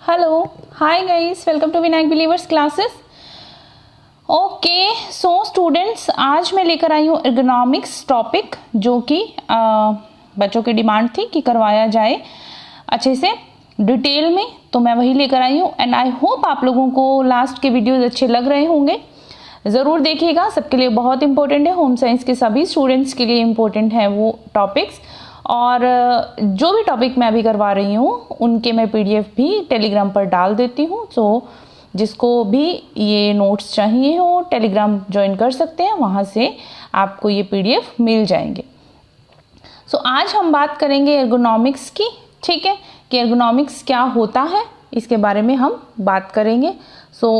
Hello, hi guys, welcome to Vinayak believers classes. Okay so students, आज मैं लेकर आई हूँ एर्गोनॉमिक्स टॉपिक, जो कि बच्चों की डिमांड थी कि करवाया जाए अच्छे से डिटेल में, तो मैं वही लेकर आई हूँ। एंड आई होप आप लोगों को लास्ट के वीडियोज अच्छे लग रहे होंगे। ज़रूर देखिएगा, सबके लिए बहुत इंपॉर्टेंट है, होम साइंस के सभी स्टूडेंट्स के लिए इम्पोर्टेंट है वो टॉपिक्स। और जो भी टॉपिक मैं अभी करवा रही हूँ उनके मैं पीडीएफ भी टेलीग्राम पर डाल देती हूँ। सो जिसको भी ये नोट्स चाहिए हो टेलीग्राम ज्वाइन कर सकते हैं, वहाँ से आपको ये पीडीएफ मिल जाएंगे। सो आज हम बात करेंगे एर्गोनॉमिक्स की, ठीक है, कि एर्गोनॉमिक्स क्या होता है, इसके बारे में हम बात करेंगे। सो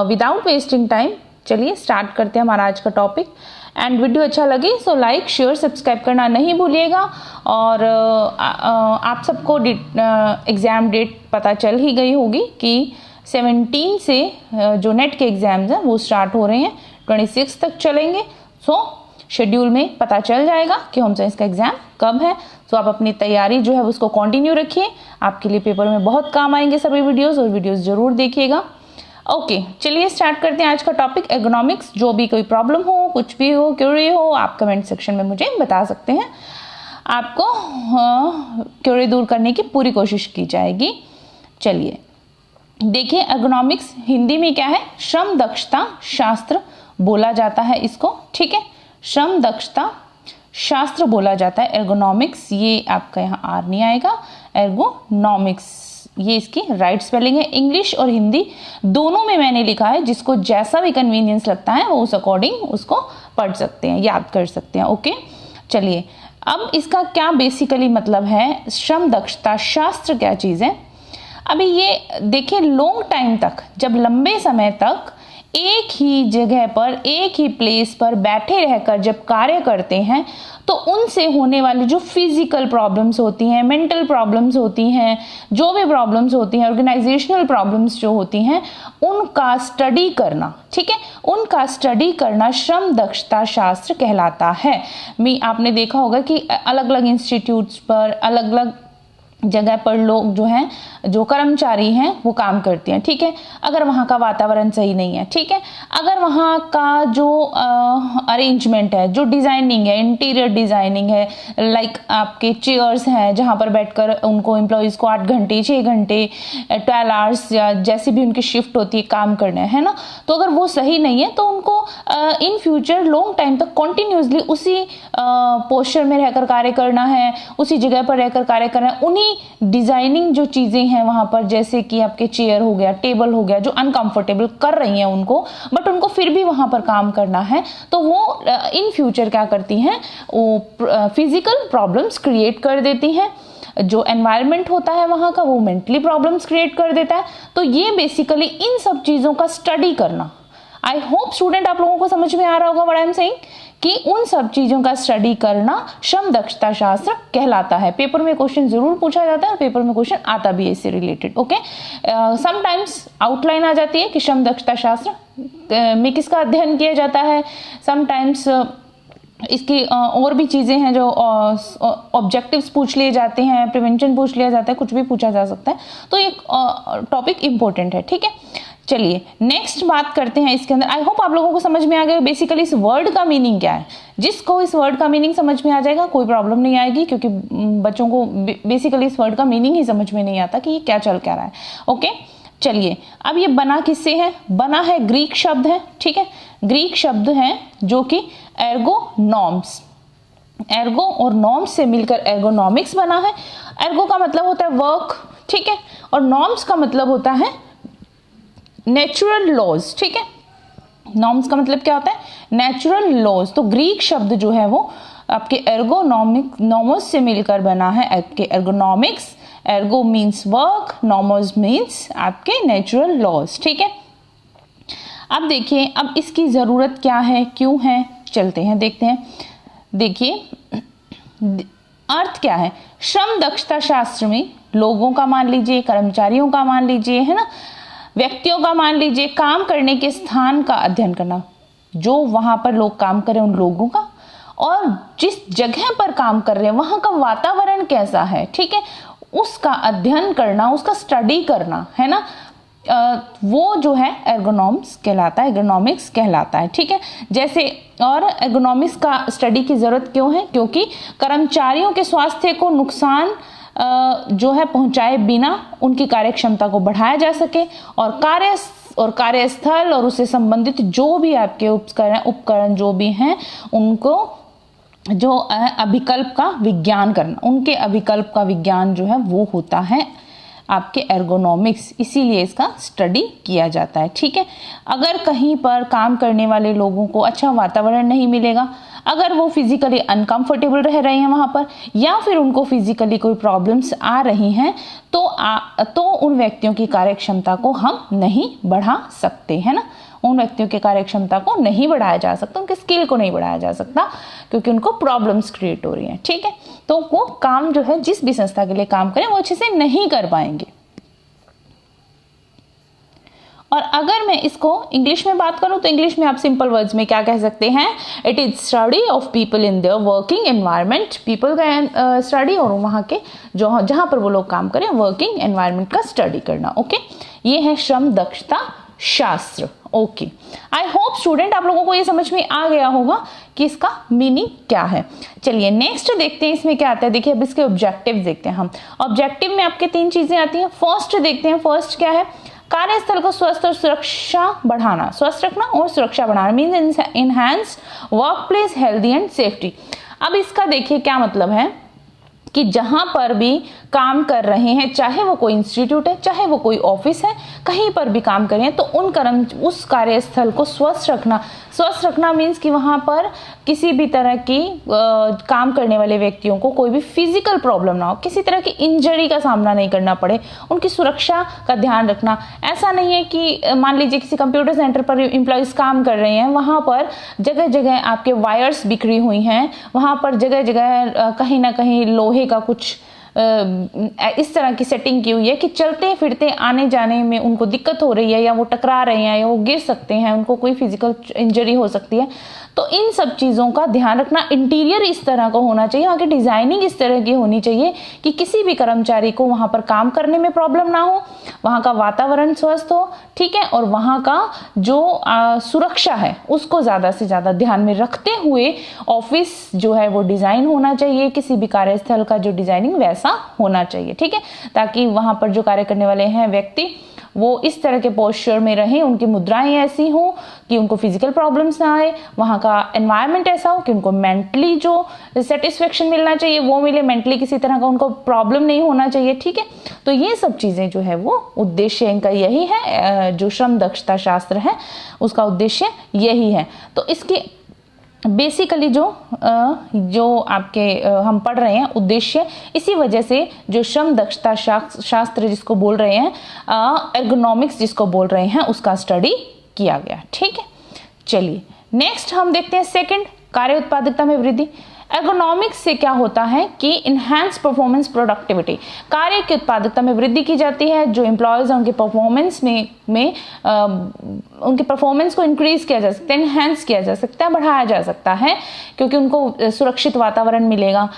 विदाउट वेस्टिंग टाइम चलिए स्टार्ट करते हैं हमारा आज का टॉपिक। एंड वीडियो अच्छा लगे सो लाइक शेयर सब्सक्राइब करना नहीं भूलिएगा। और आप सबको एग्ज़ाम डेट पता चल ही गई होगी कि 17 से जो नेट के एग्ज़ाम्स हैं वो स्टार्ट हो रहे हैं, 26 तक चलेंगे। सो शेड्यूल में पता चल जाएगा कि होम साइंस का एग्ज़ाम कब है। सो आप अपनी तैयारी जो है उसको कंटिन्यू रखिए, आपके लिए पेपर में बहुत काम आएंगे सभी वीडियोज़, और वीडियोज़ ज़रूर देखिएगा। ओके चलिए स्टार्ट करते हैं आज का टॉपिक एर्गोनॉमिक्स। जो भी कोई प्रॉब्लम हो, कुछ भी हो, क्यूरी हो, आप कमेंट सेक्शन में मुझे बता सकते हैं। आपको क्यूरी दूर करने की पूरी कोशिश की जाएगी। चलिए देखिए, एर्गोनॉमिक्स हिंदी में क्या है, श्रम दक्षता शास्त्र बोला जाता है इसको, ठीक है, श्रम दक्षता शास्त्र बोला जाता है एर्गोनॉमिक्स। ये आपका यहाँ आर नहीं आएगा, एर्गोनॉमिक्स ये इसकी राइट स्पेलिंग है। इंग्लिश और हिंदी दोनों में मैंने लिखा है, जिसको जैसा भी कन्वीनियंस लगता है वो उस अकॉर्डिंग उसको पढ़ सकते हैं, याद कर सकते हैं। ओके चलिए, अब इसका क्या बेसिकली मतलब है, श्रम दक्षता शास्त्र क्या चीज़ है। अभी ये देखिए, लॉन्ग टाइम तक, जब लंबे समय तक एक ही जगह पर, एक ही प्लेस पर बैठे रहकर जब कार्य करते हैं, तो उनसे होने वाली जो फिजिकल प्रॉब्लम्स होती हैं, मेंटल प्रॉब्लम्स होती हैं, जो भी प्रॉब्लम्स होती हैं, ऑर्गेनाइजेशनल प्रॉब्लम्स जो होती हैं, उनका स्टडी करना, ठीक है, उनका स्टडी करना श्रम दक्षता शास्त्र कहलाता है। आपने देखा होगा कि अलग अलग इंस्टीट्यूट्स पर, अलग अलग जगह पर लोग जो हैं, जो कर्मचारी हैं वो काम करते हैं, ठीक है। अगर वहाँ का वातावरण सही नहीं है, ठीक है, अगर वहाँ का जो अरेंजमेंट है, जो डिज़ाइनिंग है, इंटीरियर डिज़ाइनिंग है, लाइक आपके चेयर्स हैं जहाँ पर बैठकर उनको एम्प्लॉयज़ को 8 घंटे 6 घंटे 12 आवर्स या जैसी भी उनकी शिफ्ट होती है काम करना है ना, तो अगर वो सही नहीं है तो उनको इन फ्यूचर लॉन्ग टाइम तक कॉन्टिन्यूसली उसी पोस्चर में रहकर कार्य करना है, उसी जगह पर रहकर कार्य करना है। उन्हीं डिजाइनिंग जो चीजें हैं वहां पर, जैसे कि आपके चेयर हो गया, टेबल हो गया, जो अनकंफर्टेबल कर रही हैं उनको, बट उनको फिर भी वहां पर काम करना है, तो वो इन फ्यूचर क्या करती हैं, वो फिजिकल प्रॉब्लम्स क्रिएट कर देती हैं। जो एनवायरनमेंट होता है वहां का, वो मेंटली प्रॉब्लम्स क्रिएट कर देता है। तो ये बेसिकली इन सब चीजों का स्टडी करना, आई होप स्टूडेंट आप लोगों को समझ में आ रहा होगा व्हाट आई एम सेइंग, कि उन सब चीजों का स्टडी करना श्रम दक्षता शास्त्र कहलाता है। पेपर में क्वेश्चन जरूर पूछा जाता है और पेपर में क्वेश्चन आता भी है इससे रिलेटेड। ओके, समटाइम्स आउटलाइन आ जाती है कि श्रम दक्षता शास्त्र में किसका अध्ययन किया जाता है, समटाइम्स इसकी और भी चीज़ें हैं, जो ऑब्जेक्टिव्स पूछ लिए जाते हैं, प्रिवेंशन पूछ लिया जाता है, कुछ भी पूछा जा सकता है। तो ये टॉपिक इंपॉर्टेंट है, ठीक है। चलिए नेक्स्ट बात करते हैं इसके अंदर। आई होप आप लोगों को समझ में आ गया बेसिकली इस वर्ड का मीनिंग क्या है। जिसको इस वर्ड का मीनिंग समझ में आ जाएगा कोई प्रॉब्लम नहीं आएगी, क्योंकि बच्चों को बेसिकली इस वर्ड का मीनिंग ही समझ में नहीं आता कि ये क्या चल क्या रहा है। ओके चलिए, अब ये बना किससे है, बना है ग्रीक शब्द है, ठीक है, ग्रीक शब्द है जो कि एर्गोनॉम्स, एर्गो और नॉम्स से मिलकर एर्गोनॉमिक्स बना है। एर्गो का मतलब होता है वर्क, ठीक है, और नॉम्स का मतलब होता है नेचुरल लॉज, ठीक है। नॉर्म्स का मतलब क्या होता है, नेचुरल लॉज। तो ग्रीक शब्द जो है वो आपके नॉमोस से मिलकर बना है आपके ergonomics. Ergo means work, nomos means आपके नेचुरल लॉज, ठीक है। अब देखिए, अब इसकी जरूरत क्या है, क्यों है, चलते हैं देखते हैं। देखिए अर्थ क्या है, श्रम दक्षता शास्त्र में लोगों का मान लीजिए, कर्मचारियों का मान लीजिए, है ना, व्यक्तियों का मान लीजिए, काम करने के स्थान का अध्ययन करना, जो वहां पर लोग काम करें उन लोगों का, और जिस जगह पर काम कर रहे हैं वहां का वातावरण कैसा है, ठीक है, उसका अध्ययन करना, उसका स्टडी करना, है ना, वो जो है एर्गोनॉमिक्स कहलाता है, एर्गोनॉमिक्स कहलाता है। ठीक है, जैसे और एर्गोनॉमिक्स का स्टडी की जरूरत क्यों है? क्योंकि कर्मचारियों के स्वास्थ्य को नुकसान जो है पहुंचाए बिना उनकी कार्यक्षमता को बढ़ाया जा सके और कार्यस्थल और उससे संबंधित जो भी आपके उपकरण जो भी हैं उनको जो अभिकल्प का विज्ञान करना, उनके अभिकल्प का विज्ञान जो है वो होता है आपके एर्गोनॉमिक्स, इसीलिए इसका स्टडी किया जाता है। ठीक है, अगर कहीं पर काम करने वाले लोगों को अच्छा वातावरण नहीं मिलेगा, अगर वो फिजिकली अनकंफर्टेबल रह रहे हैं वहां पर, या फिर उनको फिजिकली कोई प्रॉब्लम्स आ रही हैं, तो उन व्यक्तियों की कार्यक्षमता को हम नहीं बढ़ा सकते, है ना, उन व्यक्तियों की कार्यक्षमता को नहीं बढ़ाया जा सकता, उनके स्किल को नहीं बढ़ाया जा सकता, क्योंकि उनको प्रॉब्लम्स क्रिएट हो रही हैं। ठीक है, तो वो काम जो है जिस भी संस्था के लिए काम करें वो अच्छे से नहीं कर पाएंगे। और अगर मैं इसको इंग्लिश में बात करूं तो इंग्लिश में आप सिंपल वर्ड्स में क्या कह सकते हैं? It is study of people in their working environment, people का स्टडी और वहां के जो जहां पर वो लोग काम करें वर्किंग एनवायरनमेंट का स्टडी करना। ओके, ये है श्रम दक्षता शास्त्र। ओके, आई होप स्टूडेंट आप लोगों को ये समझ में आ गया होगा कि इसका मीनिंग क्या है। चलिए नेक्स्ट देखते हैं इसमें क्या आता है। देखिए अब इसके ऑब्जेक्टिव देखते हैं हम। ऑब्जेक्टिव में आपके 3 चीजें आती हैं। फर्स्ट देखते हैं, फर्स्ट क्या है? कार्यस्थल को स्वस्थ और सुरक्षा बढ़ाना, स्वस्थ रखना और सुरक्षा बढ़ाना, means enhance work place healthy and safety. अब इसका देखिए क्या मतलब है कि जहां पर भी काम कर रहे हैं, चाहे वो कोई इंस्टीट्यूट है, चाहे वो कोई ऑफिस है, कहीं पर भी काम कर रहे हैं, तो उस कार्यस्थल को स्वस्थ रखना। स्वस्थ रखना मीन्स कि वहां पर किसी भी तरह की काम करने वाले व्यक्तियों को कोई भी फिजिकल प्रॉब्लम ना हो, किसी तरह की इंजरी का सामना नहीं करना पड़े, उनकी सुरक्षा का ध्यान रखना। ऐसा नहीं है कि मान लीजिए किसी कंप्यूटर सेंटर पर एम्प्लॉयज काम कर रहे हैं, वहां पर जगह जगह आपके वायर्स बिखरी हुई हैं, वहां पर जगह जगह कहीं ना कहीं लोहे का कुछ इस तरह की सेटिंग की हुई है कि चलते फिरते आने जाने में उनको दिक्कत हो रही है, या वो टकरा रहे हैं, या वो गिर सकते हैं, उनको कोई फिजिकल इंजरी हो सकती है। तो इन सब चीज़ों का ध्यान रखना। इंटीरियर इस तरह का होना चाहिए, वहाँ की डिजाइनिंग इस तरह की होनी चाहिए कि किसी भी कर्मचारी को वहाँ पर काम करने में प्रॉब्लम ना हो, वहाँ का वातावरण स्वस्थ हो, ठीक है, और वहाँ का जो सुरक्षा है उसको ज़्यादा से ज़्यादा ध्यान में रखते हुए ऑफिस जो है वो डिज़ाइन होना चाहिए, किसी भी कार्यस्थल का जो डिज़ाइनिंग वैसा होना चाहिए, ठीक है, ताकि वहाँ पर जो कार्य करने वाले हैं व्यक्ति वो इस तरह के पोस्चर में रहें, उनकी मुद्राएं ऐसी हो कि उनको फिजिकल प्रॉब्लम्स ना आए, वहाँ का एनवायरनमेंट ऐसा हो कि उनको मेंटली जो सेटिस्फेक्शन मिलना चाहिए वो मिले, मेंटली किसी तरह का उनको प्रॉब्लम नहीं होना चाहिए, ठीक है। तो ये सब चीज़ें जो है वो उद्देश्य इनका यही है, जो श्रम दक्षता शास्त्र है उसका उद्देश्य यही है। तो इसकी बेसिकली जो आपके हम पढ़ रहे हैं उद्देश्य, इसी वजह से जो श्रम दक्षता शास्त्र जिसको बोल रहे हैं, एर्गोनॉमिक्स जिसको बोल रहे हैं, उसका स्टडी किया गया, ठीक है। चलिए नेक्स्ट हम देखते हैं सेकंड, कार्य उत्पादकता में वृद्धि। एर्गोनॉमिक्स से क्या होता है कि इनहैंस परफॉर्मेंस प्रोडक्टिविटी, कार्य की उत्पादकता में वृद्धि की जाती है। जो एम्प्लॉयज हैं उनके परफॉर्मेंस में उनके परफॉर्मेंस को इंक्रीज किया जा सकता है, इनहैंस किया जा सकता है, बढ़ाया जा सकता है, क्योंकि उनको सुरक्षित वातावरण मिलेगा,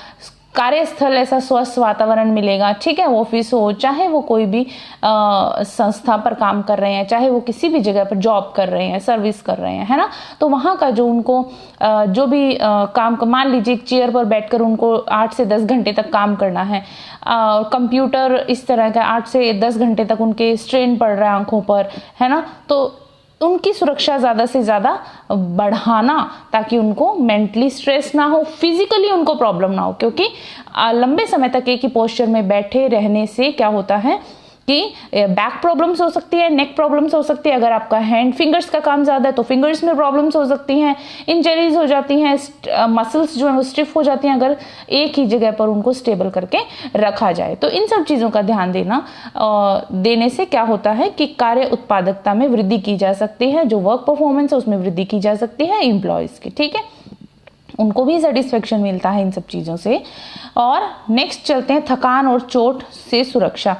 कार्यस्थल ऐसा स्वस्थ वातावरण मिलेगा, ठीक है, ऑफिस हो, चाहे वो कोई भी संस्था पर काम कर रहे हैं, चाहे वो किसी भी जगह पर जॉब कर रहे हैं, सर्विस कर रहे हैं, है ना। तो वहाँ का जो उनको जो भी काम, मान लीजिए एक चेयर पर बैठकर उनको 8 से 10 घंटे तक काम करना है, कंप्यूटर इस तरह का 8 से 10 घंटे तक उनके स्ट्रेन पड़ रहा है आंखों पर, है ना, तो उनकी सुरक्षा ज़्यादा से ज़्यादा बढ़ाना, ताकि उनको मेंटली स्ट्रेस ना हो, फिजिकली उनको प्रॉब्लम ना हो, क्योंकि लंबे समय तक एक ही पोस्चर में बैठे रहने से क्या होता है कि बैक प्रॉब्लम्स हो सकती है, नेक प्रॉब्लम्स हो सकती है, अगर आपका हैंड फिंगर्स का काम ज़्यादा है तो फिंगर्स में प्रॉब्लम्स हो सकती हैं, इंजरीज हो जाती हैं, मसल्स जो है वो स्टिफ हो जाती हैं अगर एक ही जगह पर उनको स्टेबल करके रखा जाए। तो इन सब चीज़ों का ध्यान देने से क्या होता है कि कार्य उत्पादकता में वृद्धि की जा सकती है, जो वर्क परफॉर्मेंस है उसमें वृद्धि की जा सकती है एम्प्लॉयज़ की, ठीक है, उनको भी सेटिस्फेक्शन मिलता है इन सब चीज़ों से। और नेक्स्ट चलते हैं थकान और चोट से सुरक्षा।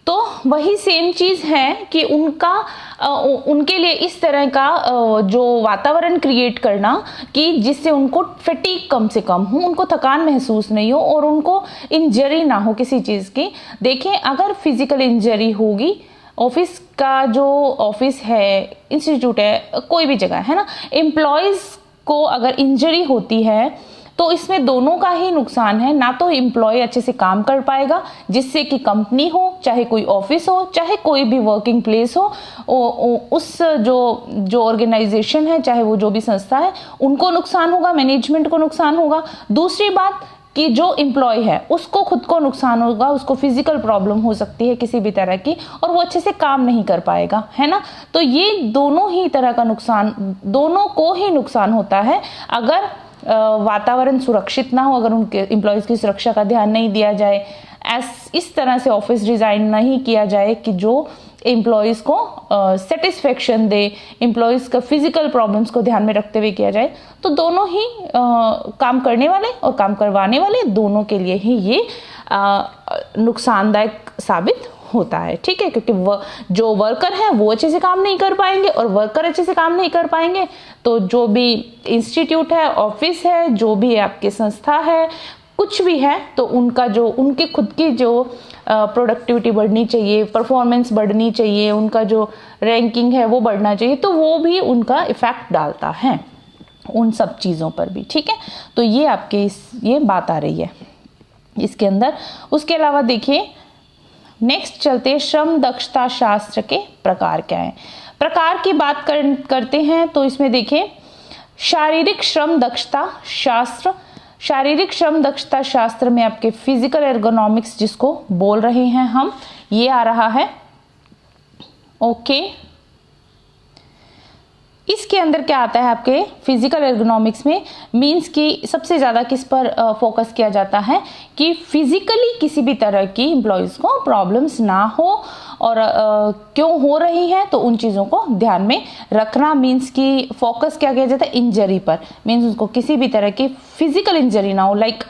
तो वही सेम चीज़ है कि उनके लिए इस तरह का जो वातावरण क्रिएट करना कि जिससे उनको फटीग कम से कम हो, उनको थकान महसूस नहीं हो और उनको इंजरी ना हो किसी चीज़ की। देखें, अगर फिजिकल इंजरी होगी, ऑफिस का जो ऑफिस है, इंस्टीट्यूट है, कोई भी जगह है ना, एम्प्लॉयज़ को अगर इंजरी होती है तो इसमें दोनों का ही नुकसान है। ना तो एम्प्लॉय अच्छे से काम कर पाएगा, जिससे कि कंपनी हो, चाहे कोई ऑफिस हो, चाहे कोई भी वर्किंग प्लेस हो, उस जो ऑर्गेनाइजेशन है, चाहे वो जो भी संस्था है, उनको नुकसान होगा, मैनेजमेंट को नुकसान होगा। दूसरी बात कि जो एम्प्लॉय है उसको खुद को नुकसान होगा, उसको फिजिकल प्रॉब्लम हो सकती है किसी भी तरह की, और वो अच्छे से काम नहीं कर पाएगा, है ना। तो ये दोनों ही तरह का नुकसान, दोनों को ही नुकसान होता है अगर वातावरण सुरक्षित ना हो, अगर उनके एम्प्लॉयज़ की सुरक्षा का ध्यान नहीं दिया जाए, इस तरह से ऑफिस डिज़ाइन नहीं किया जाए कि जो एम्प्लॉयज़ को सेटिस्फेक्शन दे, एम्प्लॉयज़ का फिजिकल प्रॉब्लम्स को ध्यान में रखते हुए किया जाए, तो दोनों ही काम करने वाले और काम करवाने वाले दोनों के लिए ही ये नुकसानदायक साबित होता है। ठीक है, क्योंकि जो वर्कर है वो अच्छे से काम नहीं कर पाएंगे, और वर्कर अच्छे से काम नहीं कर पाएंगे तो जो भी इंस्टीट्यूट है, ऑफिस है, जो भी आपकी संस्था है, कुछ भी है, तो उनके खुद की जो प्रोडक्टिविटी बढ़नी चाहिए, परफॉर्मेंस बढ़नी चाहिए, उनका जो रैंकिंग है वो बढ़ना चाहिए, तो वो भी उनका इफेक्ट डालता है उन सब चीज़ों पर भी। ठीक है, तो ये आपके ये बात आ रही है इसके अंदर। उसके अलावा देखिए, नेक्स्ट चलते हैं, श्रम दक्षता शास्त्र के प्रकार क्या है। प्रकार की बात करते हैं तो इसमें देखें, शारीरिक श्रम दक्षता शास्त्र। शारीरिक श्रम दक्षता शास्त्र में आपके फिजिकल एर्गोनॉमिक्स जिसको बोल रहे हैं हम, ये आ रहा है। ओके, इसके अंदर क्या आता है आपके फिजिकल एर्गोनॉमिक्स में, मींस कि सबसे ज़्यादा किस पर फोकस किया जाता है कि फिजिकली किसी भी तरह की एम्प्लॉयज़ को प्रॉब्लम्स ना हो, और क्यों हो रही है तो उन चीज़ों को ध्यान में रखना। मींस कि फोकस क्या किया जाता है, इंजरी पर, मींस उनको किसी भी तरह की फिजिकल इंजरी ना हो। लाइक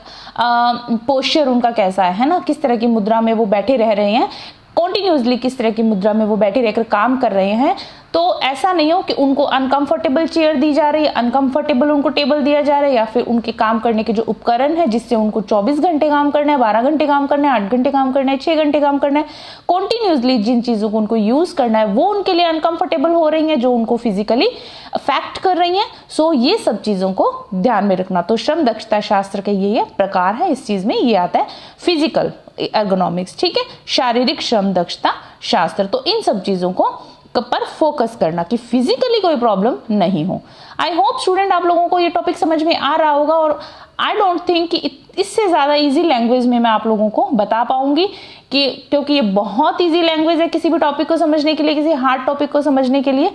पोस्चर उनका कैसा है ना, किस तरह की मुद्रा में वो बैठे रह रहे हैं, कॉन्टिन्यूसली किस तरह की मुद्रा में वो बैठे रहकर काम कर रहे हैं, तो ऐसा नहीं हो कि उनको अनकंफर्टेबल चेयर दी जा रही है, अनकंफर्टेबल उनको टेबल दिया जा रहा है, या फिर उनके काम करने के जो उपकरण है जिससे उनको 24 घंटे काम करना है, 12 घंटे काम करना है, 8 घंटे काम करना है, 6 घंटे काम करना है, कॉन्टिन्यूसली जिन चीज़ों को उनको यूज़ करना है वो उनके लिए अनकंफर्टेबल हो रही हैं, जो उनको फिजिकली अफेक्ट कर रही हैं। सो ये सब चीज़ों को ध्यान में रखना। तो श्रम दक्षता शास्त्र के ये प्रकार है, इस चीज़ में ये आता है फिजिकल एर्गोनॉमिक्स। ठीक है, शारीरिक श्रम दक्षता शास्त्र। तो इन सब चीज़ों को पर फोकस करना कि फिजिकली कोई प्रॉब्लम नहीं हो। आई होप स्टूडेंट आप लोगों को ये टॉपिक समझ में आ रहा होगा, और आई डोंट थिंक कि इससे ज़्यादा इजी लैंग्वेज में मैं आप लोगों को बता पाऊंगी, कि क्योंकि ये बहुत इजी लैंग्वेज है किसी भी टॉपिक को समझने के लिए, किसी हार्ड टॉपिक को समझने के लिए।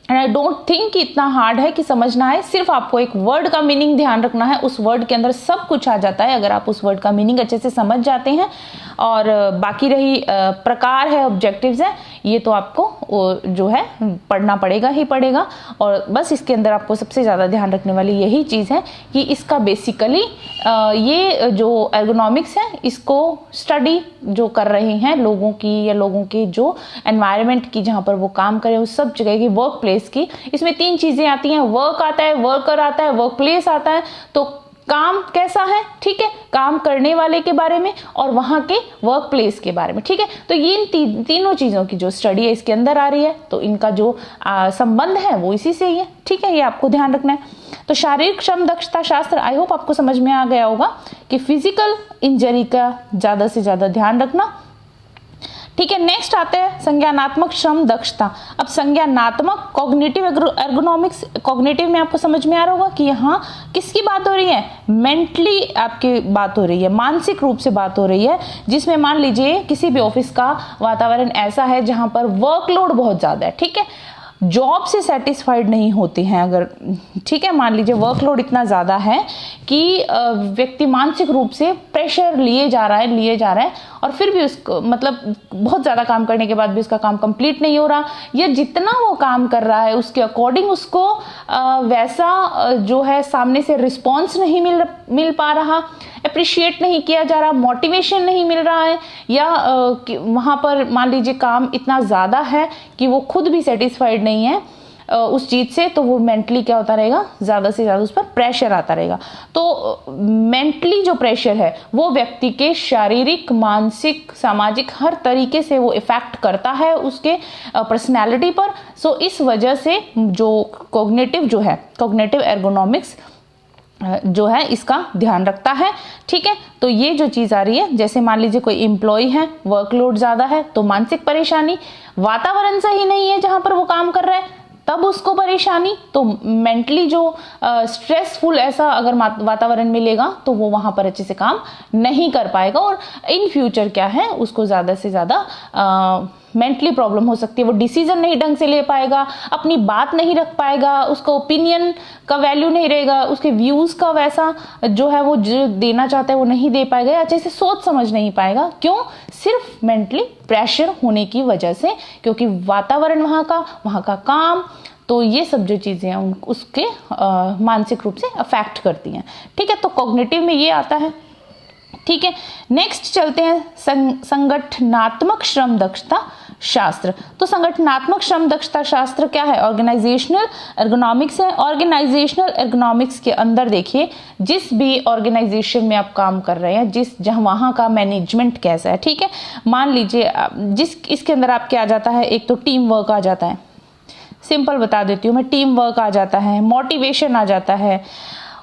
एंड आई डोंट थिंक कि इतना हार्ड है कि समझना है। सिर्फ आपको एक वर्ड का मीनिंग ध्यान रखना है, उस वर्ड के अंदर सब कुछ आ जाता है अगर आप उस वर्ड का मीनिंग अच्छे से समझ जाते हैं। और बाकी रही प्रकार है, ऑब्जेक्टिव्स है, ये तो आपको जो है पढ़ना पड़ेगा ही पड़ेगा। और बस इसके अंदर आपको सबसे ज़्यादा ध्यान रखने वाली यही चीज़ है कि इसका बेसिकली ये जो एर्गोनॉमिक्स है, इसको स्टडी जो कर रहे हैं लोगों की, या लोगों की जो एनवायरनमेंट की जहाँ पर वो काम करें, उस सब जगह की, वर्क प्लेस की, इसमें 3 चीज़ें आती हैं। वर्क आता है, वर्कर आता है, वर्क प्लेस आता है। तो काम कैसा है, ठीक है, काम करने वाले के बारे में और वहां के वर्क प्लेस के बारे में। ठीक है, तो ये इन तीनों चीज़ों की जो स्टडी है इसके अंदर आ रही है, तो इनका जो संबंध है वो इसी से ही है। ठीक है, ये आपको ध्यान रखना है। तो शारीरिक श्रम दक्षता शास्त्र आई होप आपको समझ में आ गया होगा कि फिजिकल इंजरी का ज़्यादा से ज़्यादा ध्यान रखना। ठीक है, नेक्स्ट आते हैं संज्ञानात्मक श्रम दक्षता। अब संज्ञानात्मक कॉग्निटिव एर्गोनॉमिक्स, कॉग्निटिव में आपको समझ में आ रहा होगा कि यहाँ किसकी बात हो रही है, मेंटली आपकी बात हो रही है, मानसिक रूप से बात हो रही है, जिसमें मान लीजिए किसी भी ऑफिस का वातावरण ऐसा है जहाँ पर वर्कलोड बहुत ज़्यादा है। ठीक है, जॉब से सेटिस्फाइड नहीं होते हैं। अगर ठीक है, मान लीजिए वर्कलोड इतना ज़्यादा है कि व्यक्ति मानसिक रूप से प्रेशर लिए जा रहा है और फिर भी उसको मतलब बहुत ज़्यादा काम करने के बाद भी उसका काम कंप्लीट नहीं हो रहा, या जितना वो काम कर रहा है उसके अकॉर्डिंग उसको वैसा जो है सामने से रिस्पॉन्स नहीं मिल पा रहा, अप्रिशिएट नहीं किया जा रहा, मोटिवेशन नहीं मिल रहा है, या वहाँ पर मान लीजिए काम इतना ज़्यादा है कि वो खुद भी सेटिस्फाइड नहीं है उस चीज से, तो वो मेंटली क्या होता रहेगा, ज्यादा से ज्यादा उस पर प्रेशर आता रहेगा। तो मेंटली जो प्रेशर है वो व्यक्ति के शारीरिक, मानसिक, सामाजिक हर तरीके से वो इफेक्ट करता है उसके पर्सनैलिटी पर। सो इस वजह से जो कॉग्निटिव एर्गोनॉमिक्स जो है इसका ध्यान रखता है। ठीक है, तो ये जो चीज आ रही है, जैसे मान लीजिए कोई एम्प्लॉय है, वर्कलोड ज्यादा है तो मानसिक परेशानी, वातावरण सही नहीं है जहां पर वो काम कर रहा है तब उसको परेशानी, तो मेंटली जो स्ट्रेसफुल ऐसा अगर वातावरण मिलेगा तो वो वहां पर अच्छे से काम नहीं कर पाएगा, और इन फ्यूचर क्या है उसको ज्यादा से ज्यादा मेंटली प्रॉब्लम हो सकती है। वो डिसीजन नहीं ढंग से ले पाएगा, अपनी बात नहीं रख पाएगा, उसका ओपिनियन का वैल्यू नहीं रहेगा, उसके व्यूज का वैसा जो है वो जो देना चाहता है वो नहीं दे पाएगा, अच्छे से सोच समझ नहीं पाएगा। क्यों? सिर्फ मेंटली प्रेशर होने की वजह से, क्योंकि वातावरण वहां का काम, तो ये सब जो चीजें हैं उसके मानसिक रूप से अफेक्ट करती हैं। ठीक है, तो कॉग्निटिव में ये आता है। ठीक है, नेक्स्ट चलते हैं संगठनात्मक श्रम दक्षता शास्त्र। तो संगठनात्मक श्रम दक्षता शास्त्र क्या है? ऑर्गेनाइजेशनल एर्गोनॉमिक्स है। ऑर्गेनाइजेशनल एर्गोनॉमिक्स के अंदर देखिए, जिस भी ऑर्गेनाइजेशन में आप काम कर रहे हैं, जहां वहां का मैनेजमेंट कैसा है। ठीक है, मान लीजिए इसके अंदर आप क्या आ जाता है, एक तो टीम वर्क आ जाता है, सिंपल बता देती हूँ मैं, टीम वर्क आ जाता है, मोटिवेशन आ जाता है।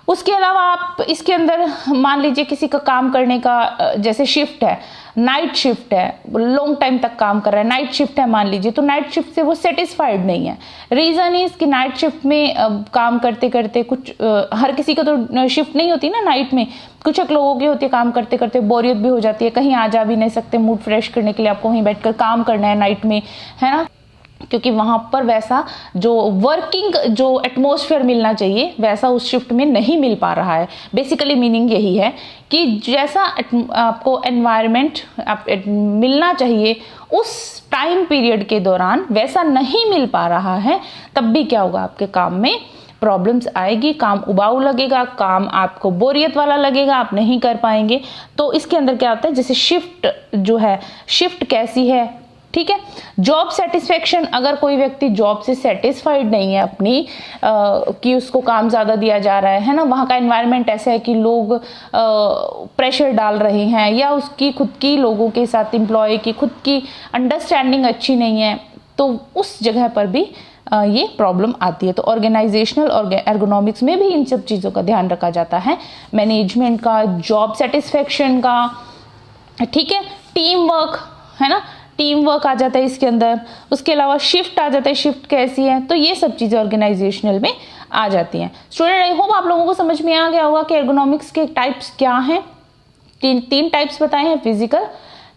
उसके अलावा आप इसके अंदर मान लीजिए किसी का काम करने का जैसे शिफ्ट है, नाइट शिफ्ट है, लॉन्ग टाइम तक काम कर रहा है, नाइट शिफ्ट है मान लीजिए, तो नाइट शिफ्ट से वो सेटिस्फाइड नहीं है। रीजन इज कि नाइट शिफ्ट में काम करते करते कुछ हर किसी का तो शिफ्ट नहीं होती ना नाइट में, कुछ एक लोगों की होती है, काम करते करते बोरियत भी हो जाती है, कहीं आ जा भी नहीं सकते, मूड फ्रेश करने के लिए आपको वहीं बैठकर काम करना है नाइट में, है ना, क्योंकि वहां पर वैसा जो वर्किंग जो एटमॉस्फेयर मिलना चाहिए वैसा उस शिफ्ट में नहीं मिल पा रहा है। बेसिकली मीनिंग यही है कि जैसा आपको एनवायरनमेंट मिलना चाहिए उस टाइम पीरियड के दौरान वैसा नहीं मिल पा रहा है, तब भी क्या होगा, आपके काम में प्रॉब्लम्स आएगी, काम उबाऊ लगेगा, काम आपको बोरियत वाला लगेगा, आप नहीं कर पाएंगे। तो इसके अंदर क्या होता है, जैसे शिफ्ट जो है, शिफ्ट कैसी है, ठीक है, जॉब सेटिस्फेक्शन, अगर कोई व्यक्ति जॉब से सेटिस्फाइड नहीं है अपनी कि उसको काम ज्यादा दिया जा रहा है ना, वहां का एनवायरनमेंट ऐसा है कि लोग प्रेशर डाल रहे हैं, या उसकी खुद की लोगों के साथ एम्प्लॉय की खुद की अंडरस्टैंडिंग अच्छी नहीं है, तो उस जगह पर भी ये प्रॉब्लम आती है। तो ऑर्गेनाइजेशनल एर्गोनॉमिक्स में भी इन सब चीजों का ध्यान रखा जाता है, मैनेजमेंट का, जॉब सेटिस्फेक्शन का, ठीक है, टीम वर्क है ना, टीम वर्क आ जाता है इसके अंदर, उसके अलावा शिफ्ट आ जाता है, शिफ्ट कैसी है, तो ये सब चीजें ऑर्गेनाइजेशनल में आ जाती हैं। स्टूडेंट, आई होप आप लोगों को समझ में आ गया होगा कि एर्गोनॉमिक्स के टाइप्स क्या हैं। तीन टाइप्स बताए हैं, फिजिकल,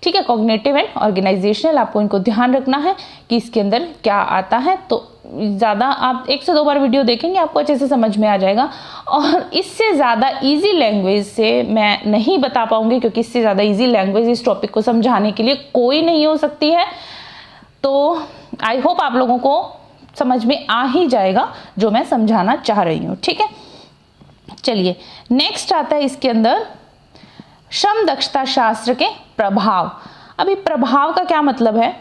ठीक है, कॉग्निटिव एंड ऑर्गेनाइजेशनल। आपको इनको ध्यान रखना है कि इसके अंदर क्या आता है। तो ज्यादा आप 1 से 2 बार वीडियो देखेंगे, आपको अच्छे से समझ में आ जाएगा। और इससे ज्यादा इजी लैंग्वेज से मैं नहीं बता पाऊंगी, क्योंकि इससे ज्यादा इजी लैंग्वेज इस टॉपिक को समझाने के लिए कोई नहीं हो सकती है। तो आई होप आप लोगों को समझ में आ ही जाएगा जो मैं समझाना चाह रही हूँ, ठीक है। चलिए, नेक्स्ट आता है इसके अंदर श्रम दक्षता शास्त्र के प्रभाव। अभी प्रभाव का क्या मतलब है,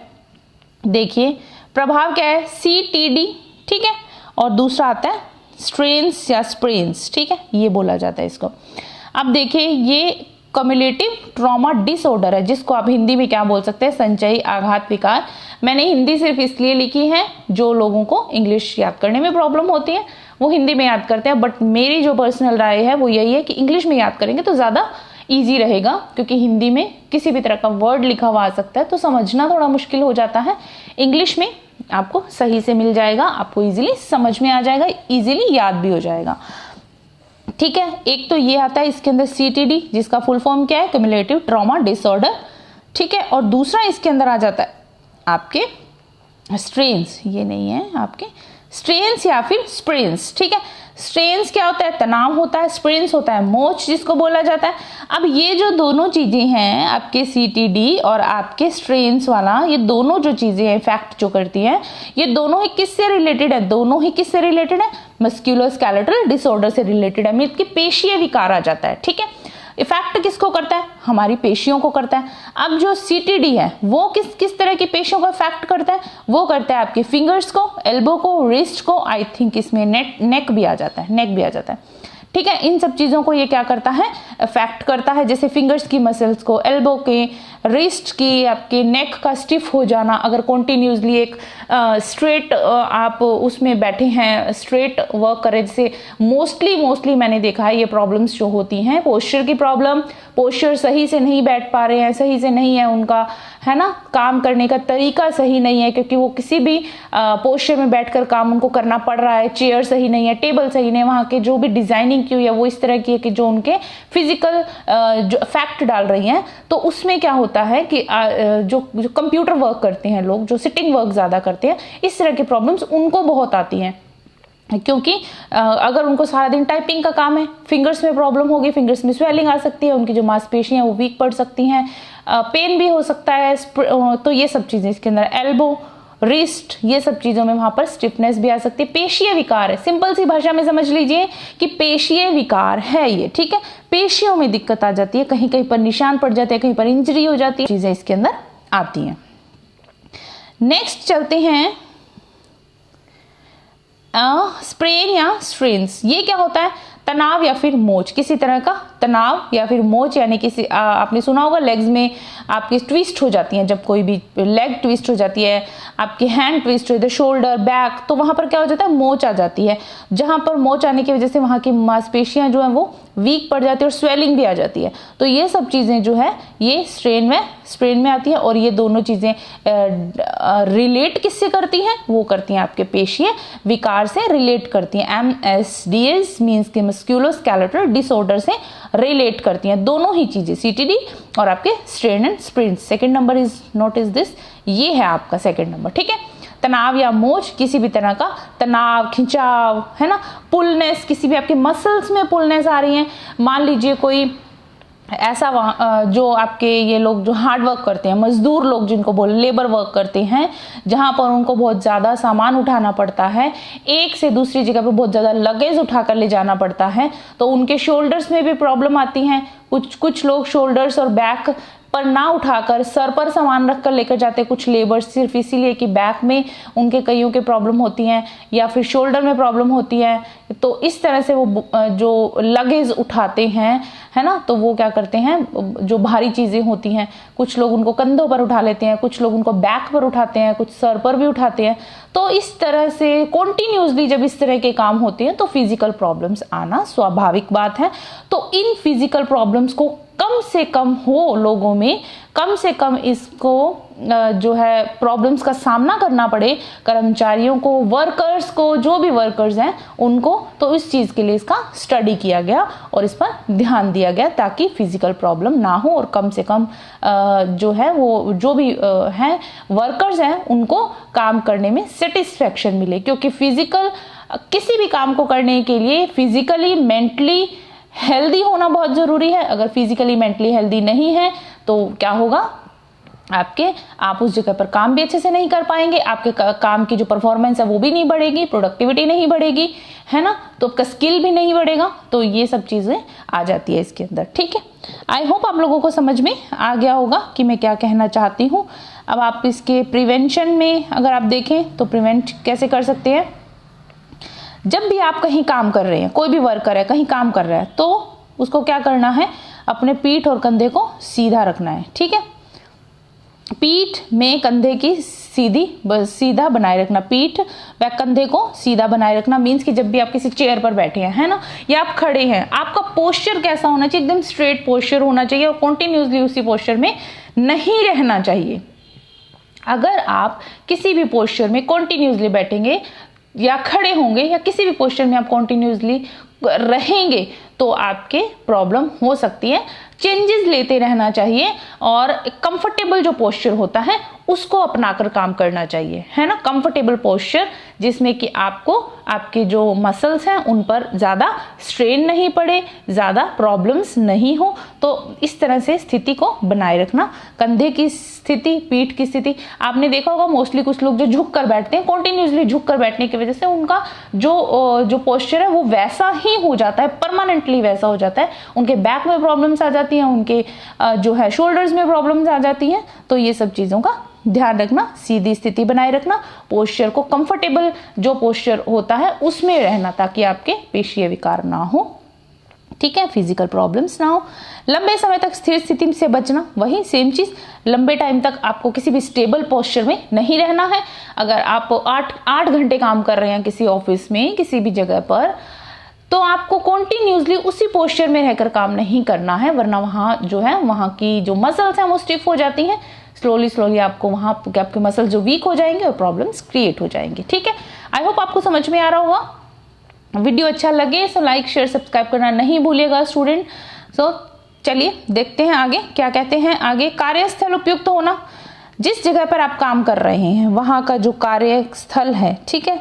देखिए प्रभाव क्या है, CTD, ठीक है, और दूसरा आता है स्ट्रेन्स या स्प्रेन्स, ठीक है, ये बोला जाता है इसको। अब देखिए, ये कम्युलेटिव ट्रॉमा डिसऑर्डर है, जिसको आप हिंदी में क्या बोल सकते हैं, संचयी आघात विकार। मैंने हिंदी सिर्फ इसलिए लिखी है, जो लोगों को इंग्लिश याद करने में प्रॉब्लम होती है वो हिंदी में याद करते हैं, बट मेरी जो पर्सनल राय है वो यही है कि इंग्लिश में याद करेंगे तो ज्यादा इजी रहेगा, क्योंकि हिंदी में किसी भी तरह का वर्ड लिखा हुआ आ सकता है तो समझना थोड़ा मुश्किल हो जाता है। इंग्लिश में आपको सही से मिल जाएगा, आपको इजीली समझ में आ जाएगा, इजीली याद भी हो जाएगा, ठीक है। एक तो ये आता है इसके अंदर CTD, जिसका फुल फॉर्म क्या है, क्युमुलेटिव ट्रॉमा डिसऑर्डर, ठीक है, और दूसरा इसके अंदर आ जाता है आपके स्ट्रेन्स, ये नहीं है आपके, स्ट्रेन्स या फिर स्प्रेन्स, ठीक है। स्ट्रेन्स क्या होता है, तनाव होता है, स्प्रेन्स होता है मोच जिसको बोला जाता है। अब ये जो दोनों चीजें हैं आपके CTD और आपके स्ट्रेन्स वाला, ये दोनों जो चीजें हैं इफेक्ट जो करती हैं, ये दोनों ही किससे रिलेटेड है, दोनों ही किससे रिलेटेड है, मस्कुलोस्केलेटल डिसऑर्डर से रिलेटेड है, मीन्स कि पेशीय विकार आ जाता है, ठीक है। इफेक्ट किसको करता है, हमारी पेशियों को करता है। अब जो CTD है वो किस किस तरह की पेशियों को इफेक्ट करता है, वो करता है आपके फिंगर्स को, एल्बो को, रिस्ट को, आई थिंक इसमें नेक भी आ जाता है, नेक भी आ जाता है, ठीक है। इन सब चीजों को ये क्या करता है, इफेक्ट करता है, जैसे फिंगर्स की मसल्स को, एल्बो के, रिस्ट की, आपके नेक का स्टिफ हो जाना, अगर कॉन्टिन्यूसली एक स्ट्रेट आप उसमें बैठे हैं, स्ट्रेट वर्क करें, जैसे मोस्टली मैंने देखा है ये प्रॉब्लम्स जो होती हैं, पोस्चर की प्रॉब्लम, पोस्चर सही से नहीं बैठ पा रहे हैं, सही से नहीं है उनका, है ना, काम करने का तरीका सही नहीं है, क्योंकि वो किसी भी पोस्चर में बैठकर काम उनको करना पड़ रहा है, चेयर सही नहीं है, टेबल सही नहीं है, वहाँ के जो भी डिजाइनिंग की हुई है वो इस तरह की है कि जो उनके फिजिकल जो इफेक्ट डाल रही हैं। तो उसमें क्या होता है कि जो कंप्यूटर वर्क करते हैं लोग, जो सिटिंग वर्क ज्यादा करते हैं, इस तरह की प्रॉब्लम्स उनको बहुत आती हैं, क्योंकि अगर उनको सारा दिन टाइपिंग का काम है, फिंगर्स में प्रॉब्लम होगी, फिंगर्स में स्वेलिंग आ सकती है, उनकी जो मांसपेशियां वो वीक पड़ सकती हैं, पेन भी हो सकता है, तो ये सब चीजें इसके अंदर, एल्बो, रिस्ट, ये सब चीजों में वहां पर स्टिफनेस भी आ सकती है, पेशीय विकार है। सिंपल सी भाषा में समझ लीजिए कि पेशीय विकार है ये, ठीक है। पेशियों में दिक्कत आ जाती है, कहीं कहीं पर निशान पड़ जाते हैं, कहीं पर इंजरी हो जाती है, चीजें इसके अंदर आती हैं। नेक्स्ट चलते हैं स्प्रेन या स्ट्रेन्स। ये क्या होता है, तनाव या फिर मोच, किसी तरह का तनाव या फिर मोच, यानी किसी आपने सुना होगा लेग्स में आपकी ट्विस्ट हो जाती हैं, जब कोई भी लेग ट्विस्ट हो जाती है, आपकी हैंड ट्विस्ट हो जाती है, शोल्डर, बैक, तो वहां पर क्या हो जाता है, मोच आ जाती है। जहां पर मोच आने की वजह से वहां की मांसपेशियां जो है वो वीक पड़ जाती है और स्वेलिंग भी आ जाती है। तो ये सब चीजें जो है ये स्ट्रेन में आती है, और ये दोनों चीजें रिलेट किससे करती हैं, वो करती हैं आपके पेशीय विकार से रिलेट करती हैं। MSDS मीन्स के मस्कुलोस्केलेटल डिसऑर्डर से रिलेट करती हैं दोनों ही चीजें, CTD और आपके strain and sprain. Second number is notice this, ये है आपका सेकंड नंबर, ठीक है। तनाव या मोच, किसी भी तरह का तनाव, खिंचाव, है ना, पुलनेस, किसी भी आपके मसल्स में पुलनेस आ रही है। मान लीजिए कोई ऐसा जो आपके ये लोग जो हार्ड वर्क करते हैं, मजदूर लोग जिनको बोले लेबर वर्क करते हैं, जहां पर उनको बहुत ज्यादा सामान उठाना पड़ता है, एक से दूसरी जगह पर बहुत ज्यादा लगेज उठाकर ले जाना पड़ता है, तो उनके शोल्डर्स में भी प्रॉब्लम आती है। कुछ लोग शोल्डर्स और बैक पर ना उठाकर सर पर सामान रखकर लेकर जाते हैं, कुछ लेबर्स सिर्फ इसीलिए कि बैक में उनके कईयों के प्रॉब्लम होती हैं या फिर शोल्डर में प्रॉब्लम होती है, तो इस तरह से वो जो लगेज उठाते हैं, है ना, तो वो क्या करते हैं, जो भारी चीजें होती हैं, कुछ लोग उनको कंधों पर उठा लेते हैं, कुछ लोग उनको बैक पर उठाते हैं, कुछ सर पर भी उठाते हैं। तो इस तरह से कॉन्टिन्यूसली जब इस तरह के काम होते हैं तो फिजिकल प्रॉब्लम्स आना स्वाभाविक बात है। तो इन फिजिकल प्रॉब्लम्स को कम से कम हो लोगों में, कम से कम इसको जो है प्रॉब्लम्स का सामना करना पड़े कर्मचारियों को, वर्कर्स को, जो भी वर्कर्स हैं उनको, तो इस चीज के लिए इसका स्टडी किया गया और इस पर ध्यान दिया गया ताकि फिजिकल प्रॉब्लम ना हो और कम से कम जो है वो जो भी हैं वर्कर्स हैं उनको काम करने में सेटिस्फेक्शन मिले। क्योंकि फिजिकल किसी भी काम को करने के लिए फिजिकली मेंटली हेल्दी होना बहुत जरूरी है। अगर फिजिकली मेंटली हेल्दी नहीं है तो क्या होगा, आप उस जगह पर काम भी अच्छे से नहीं कर पाएंगे, आपके काम की जो परफॉर्मेंस है वो भी नहीं बढ़ेगी, प्रोडक्टिविटी नहीं बढ़ेगी, है ना, तो आपका स्किल भी नहीं बढ़ेगा। तो ये सब चीजें आ जाती है इसके अंदर, ठीक है। आई होप आप लोगों को समझ में आ गया होगा कि मैं क्या कहना चाहती हूँ। अब आप इसके प्रिवेंशन में अगर आप देखें तो प्रिवेंट कैसे कर सकते हैं, जब भी आप कहीं काम कर रहे हैं, कोई भी वर्कर है कहीं काम कर रहा है, तो उसको क्या करना है, अपने पीठ और कंधे को सीधा रखना है, ठीक है। पीठ में कंधे की सीधा बनाए रखना, पीठ व कंधे को सीधा बनाए रखना मीन्स कि जब भी आप किसी चेयर पर बैठे हैं, है ना, या आप खड़े हैं, आपका पोस्चर कैसा होना चाहिए, एकदम स्ट्रेट पोस्चर होना चाहिए और कॉन्टिन्यूसली उसी पोस्चर में नहीं रहना चाहिए। अगर आप किसी भी पोस्चर में कॉन्टिन्यूसली बैठेंगे या खड़े होंगे या किसी भी पोस्चर में आप कॉन्टिन्यूसली रहेंगे तो आपके प्रॉब्लम हो सकती है। चेंजेस लेते रहना चाहिए और कंफर्टेबल जो पोस्चर होता है उसको अपनाकर काम करना चाहिए, है ना। कंफर्टेबल पोस्चर जिसमें कि आपको आपके जो मसल्स हैं उन पर ज़्यादा स्ट्रेन नहीं पड़े, ज़्यादा प्रॉब्लम्स नहीं हो। तो इस तरह से स्थिति को बनाए रखना। कंधे की स्थिति, पीठ की स्थिति, आपने देखा होगा मोस्टली कुछ लोग जो झुक कर बैठते हैं, कॉन्टिन्यूसली झुक कर बैठने की वजह से उनका जो पोस्चर है वो वैसा ही हो जाता है, परमानेंटली वैसा हो जाता है। उनके बैक में प्रॉब्लम्स आ जाती हैं, उनके जो है शोल्डर्स में प्रॉब्लम्स आ जाती हैं। तो ये सब चीज़ों का ध्यान रखना, सीधी स्थिति बनाए रखना, पोस्चर को कंफर्टेबल जो पोस्चर होता है उसमें रहना ताकि आपके पेशीय विकार ना हो, ठीक है, फिजिकल प्रॉब्लम्स ना हो। लंबे समय तक स्थिर स्थिति से बचना, वही सेम चीज, लंबे टाइम तक आपको किसी भी स्टेबल पोस्चर में नहीं रहना है। अगर आप 8 घंटे काम कर रहे हैं किसी ऑफिस में, किसी भी जगह पर, तो आपको कॉन्टिन्यूसली उसी पोस्चर में रहकर काम नहीं करना है, वरना वहां जो है वहां की जो मसल्स हैं वो स्टिफ हो जाती हैं। स्लोली आपको वहां आपके मसल्स जो वीक हो जाएंगे और प्रॉब्लम्स क्रिएट हो जाएंगे, ठीक है। आई होप आपको समझ में आ रहा होगा। वीडियो अच्छा लगे तो लाइक शेयर सब्सक्राइब करना नहीं भूलिएगा स्टूडेंट। सो चलिए देखते हैं आगे क्या कहते हैं। आगे कार्यस्थल उपयुक्त होना, जिस जगह पर आप काम कर रहे हैं वहां का जो कार्यस्थल है, ठीक है,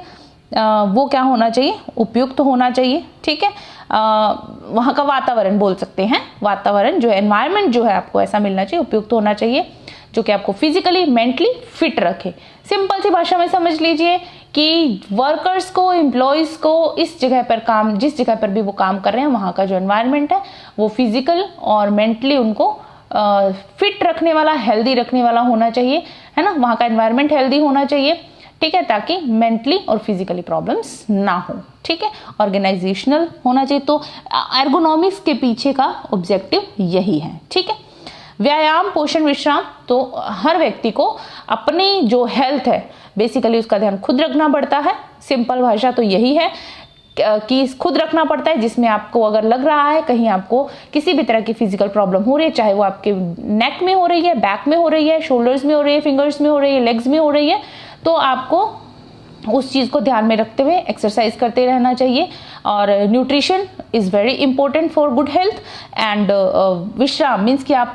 वो क्या होना चाहिए, उपयुक्त होना चाहिए, ठीक है। वहां का वातावरण बोल सकते हैं, वातावरण जो एनवायरनमेंट जो है आपको ऐसा मिलना चाहिए, उपयुक्त होना चाहिए, जो कि आपको फिजिकली मेंटली फिट रखे। सिंपल सी भाषा में समझ लीजिए कि वर्कर्स को, एम्प्लॉयज को इस जगह पर काम, जिस जगह पर भी वो काम कर रहे हैं वहां का जो एनवायरनमेंट है वो फिजिकल और मेंटली उनको फिट रखने वाला, हेल्दी रखने वाला होना चाहिए, है ना। वहां का एनवायरनमेंट हेल्दी होना चाहिए, ठीक है, ताकि मेंटली और फिजिकली प्रॉब्लम्स ना हो, ठीक है। ऑर्गेनाइजेशनल होना चाहिए। तो एर्गोनॉमिक्स के पीछे का ऑब्जेक्टिव यही है, ठीक है। व्यायाम, पोषण, विश्राम, तो हर व्यक्ति को अपनी जो हेल्थ है बेसिकली उसका ध्यान खुद रखना पड़ता है। सिंपल भाषा तो यही है कि खुद रखना पड़ता है, जिसमें आपको अगर लग रहा है कहीं आपको किसी भी तरह की फिजिकल प्रॉब्लम हो रही है, चाहे वो आपके नेक में हो रही है, बैक में हो रही है, शोल्डर्स में हो रही है, फिंगर्स में हो रही है, लेग्स में हो रही है, तो आपको उस चीज को ध्यान में रखते हुए एक्सरसाइज करते रहना चाहिए। और nutrition is very important for good health. And विश्राम मीन्स कि आप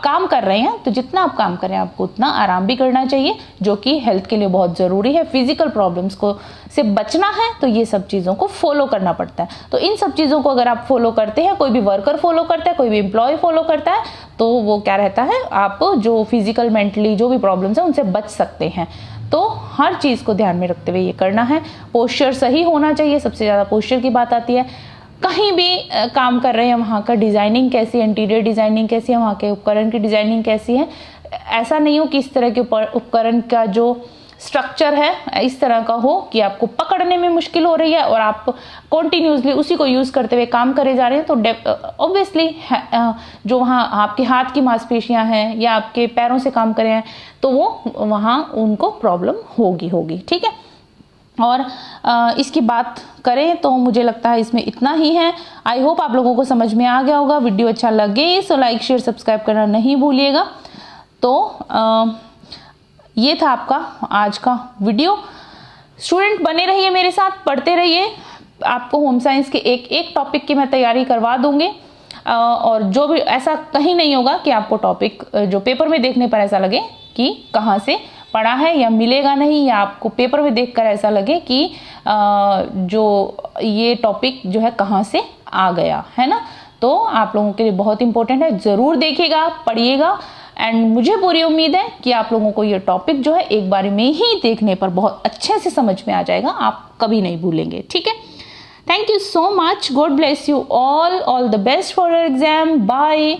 काम कर रहे हैं तो जितना आप काम करें आपको उतना आराम भी करना चाहिए, जो कि हेल्थ के लिए बहुत जरूरी है। फिजिकल प्रॉब्लम्स को से बचना है तो ये सब चीजों को फॉलो करना पड़ता है। तो इन सब चीजों को अगर आप फॉलो करते हैं, कोई भी वर्कर फॉलो करता है, कोई भी एम्प्लॉय फॉलो करता है, तो वो क्या रहता है, आप जो फिजिकल मेंटली जो भी प्रॉब्लम्स है उनसे बच सकते हैं। तो हर चीज को ध्यान में रखते हुए ये करना है। पोस्चर सही होना चाहिए, सबसे ज्यादा पोस्चर की बात आती है। कहीं भी काम कर रहे हैं वहां का डिजाइनिंग कैसी है, इंटीरियर डिजाइनिंग कैसी है, वहां के उपकरण की डिजाइनिंग कैसी है, ऐसा नहीं हो कि इस तरह के उपकरण का जो स्ट्रक्चर है इस तरह का हो कि आपको पकड़ने में मुश्किल हो रही है और आप कॉन्टिन्यूसली उसी को यूज करते हुए काम करे जा रहे हैं, तो ऑब्वियसली जो वहाँ आपके हाथ की मांसपेशियां हैं या आपके पैरों से काम करे हैं तो वो वहाँ उनको प्रॉब्लम होगी, ठीक है। और इसकी बात करें तो मुझे लगता है इसमें इतना ही है। आई होप आप लोगों को समझ में आ गया होगा। वीडियो अच्छा लगे तो लाइक शेयर सब्सक्राइब करना नहीं भूलिएगा। तो ये था आपका आज का वीडियो। स्टूडेंट बने रहिए मेरे साथ, पढ़ते रहिए। आपको होम साइंस के एक टॉपिक की मैं तैयारी करवा दूंगी और जो भी ऐसा कहीं नहीं होगा कि आपको टॉपिक जो पेपर में देखने पर ऐसा लगे कि कहाँ से पढ़ा है या मिलेगा नहीं, या आपको पेपर में देखकर ऐसा लगे कि जो ये टॉपिक जो है कहाँ से आ गया, है ना। तो आप लोगों के लिए बहुत इंपॉर्टेंट है, जरूर देखिएगा, पढ़िएगा। एंड मुझे पूरी उम्मीद है कि आप लोगों को ये टॉपिक जो है एक बार में ही देखने पर बहुत अच्छे से समझ में आ जाएगा, आप कभी नहीं भूलेंगे, ठीक है। Thank you so much, God bless you all the best for your exam, bye.